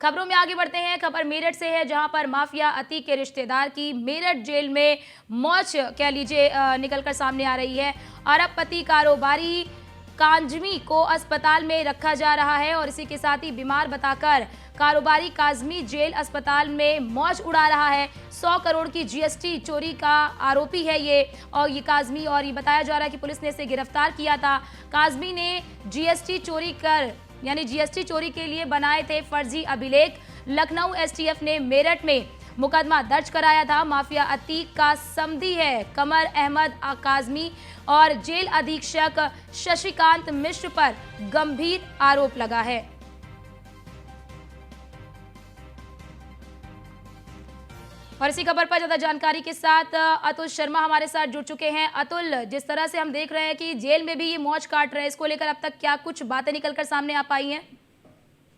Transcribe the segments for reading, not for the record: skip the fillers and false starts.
खबरों में आगे बढ़ते हैं। खबर मेरठ से है, जहां पर माफिया अतीक के रिश्तेदार की मेरठ जेल में मौज कह लीजिए निकलकर सामने आ रही है। अरबपति कारोबारी काजमी को अस्पताल में रखा जा रहा है और इसी के साथ ही बीमार बताकर कारोबारी काजमी जेल अस्पताल में मौज उड़ा रहा है। 100 करोड़ की जीएसटी चोरी का आरोपी है ये काजमी, और ये बताया जा रहा है कि पुलिस ने इसे गिरफ्तार किया था। काजमी ने जीएसटी चोरी के लिए बनाए थे फर्जी अभिलेख। लखनऊ एसटीएफ ने मेरठ में मुकदमा दर्ज कराया था। माफिया अतीक का समधी है कमर अहमद काजमी और जेल अधीक्षक शशिकांत मिश्र पर गंभीर आरोप लगा है। और इसी खबर पर ज्यादा जानकारी के साथ अतुल शर्मा हमारे साथ जुड़ चुके हैं। अतुल, जिस तरह से हम देख रहे हैं कि जेल में भी ये मौज काट रहे हैं, इसको लेकर अब तक क्या कुछ बातें निकलकर सामने आ पाई हैं?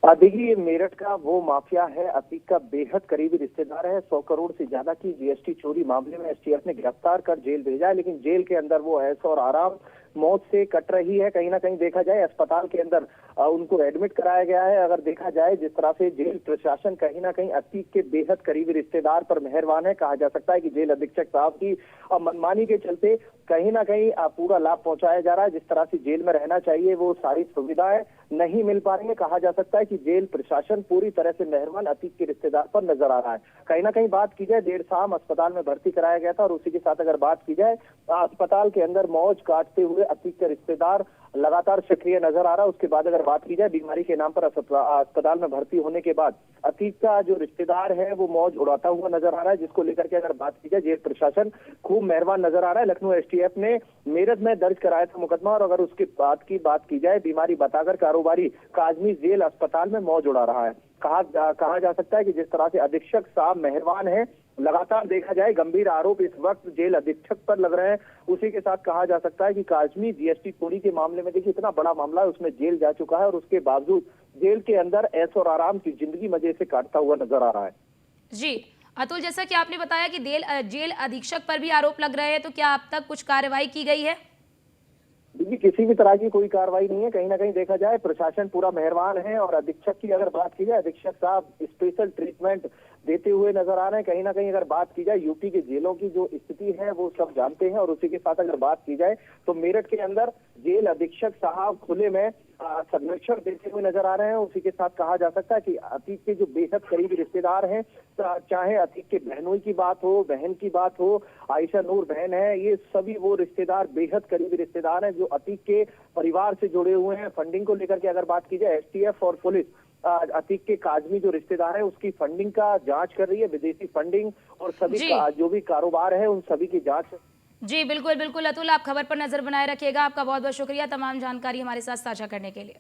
देखिए, मेरठ का वो माफिया है, अतीक का बेहद करीबी रिश्तेदार है। 100 करोड़ से ज्यादा की जीएसटी चोरी मामले में एसटीएफ ने गिरफ्तार कर जेल भेजा है, लेकिन जेल के अंदर वो ऐश और आराम मौत से कट रही है। कहीं ना कहीं देखा जाए, अस्पताल के अंदर उनको एडमिट कराया गया है। अगर देखा जाए जिस तरह से जेल प्रशासन कहीं ना कहीं अतीक के बेहद करीबी रिश्तेदार पर मेहरबान है, कहा जा सकता है कि जेल अधीक्षक साहब की मनमानी के चलते कहीं ना कहीं पूरा लाभ पहुंचाया जा रहा है। जिस तरह से जेल में रहना चाहिए वो सारी सुविधाएं नहीं मिल पा रही है। कहा जा सकता है कि जेल प्रशासन पूरी तरह से मेहरबान अतीक के रिश्तेदार पर नजर आ रहा है। कहीं ना कहीं बात की जाए, देर शाम अस्पताल में भर्ती कराया गया था और उसी के साथ अगर बात की जाए, अस्पताल के अंदर मौज काटते हुए अतीक का रिश्तेदार लगातार सक्रिय नजर आ रहा है। उसके बाद अगर बात की जाए, बीमारी के नाम पर अस्पताल में भर्ती होने के बाद अतीक का जो रिश्तेदार है वो मौज उड़ाता हुआ नजर आ रहा है, जिसको लेकर के अगर बात की जाए, जेल प्रशासन खूब मेहरबान नजर आ रहा है। लखनऊ एसटीएफ ने मेरठ में दर्ज कराया था मुकदमा, और अगर उसके बाद की बात की जाए, बीमारी बताकर कारोबारी काजमी जेल अस्पताल में मौज उड़ा रहा है। कहा जा सकता है कि जिस तरह से अधीक्षक साहब मेहरबान है, लगातार देखा जाए गंभीर आरोप इस वक्त जेल अधीक्षक पर लग रहे हैं। उसी के साथ कहा जा सकता है कि काजमी जीएसटी चोरी के मामले में देखिए इतना बड़ा मामला है, उसमें जेल जा चुका है और उसके बावजूद जेल के अंदर ऐश और आराम की जिंदगी मजे से काटता हुआ नजर आ रहा है। जी अतुल, जैसा कि आपने बताया कि जेल अधीक्षक पर भी आरोप लग रहे हैं, तो क्या अब तक कुछ कार्रवाई की गई है? देखिए, किसी भी तरह की कोई कार्रवाई नहीं है। कहीं ना कहीं देखा जाए, प्रशासन पूरा मेहरबान है और अधीक्षक की अगर बात की जाए, अधीक्षक साहब स्पेशल ट्रीटमेंट देते हुए नजर आ रहे हैं। कहीं ना कहीं अगर बात की जाए, यूपी के जेलों की जो स्थिति है वो सब जानते हैं। और उसी के साथ अगर बात की जाए तो मेरठ के अंदर जेल अधीक्षक साहब खुले में संरक्षण देते हुए नजर आ रहे हैं। उसी के साथ कहा जा सकता है कि अतीक के जो बेहद करीबी रिश्तेदार हैं, चाहे अतीक के बहनोई की बात हो, बहन की बात हो, आयशा नूर बहन है, ये सभी वो रिश्तेदार बेहद करीबी रिश्तेदार हैं जो अतीक के परिवार से जुड़े हुए हैं। फंडिंग को लेकर के अगर बात की जाए, एसटीएफ और पुलिस अतीक के काजमी जो रिश्तेदार है उसकी फंडिंग का जांच कर रही है, विदेशी फंडिंग और सभी जो भी कारोबार है उन सभी की जांच। जी बिल्कुल बिल्कुल अतुल, आप खबर पर नजर बनाए रखिएगा। आपका बहुत बहुत शुक्रिया तमाम जानकारी हमारे साथ साझा करने के लिए।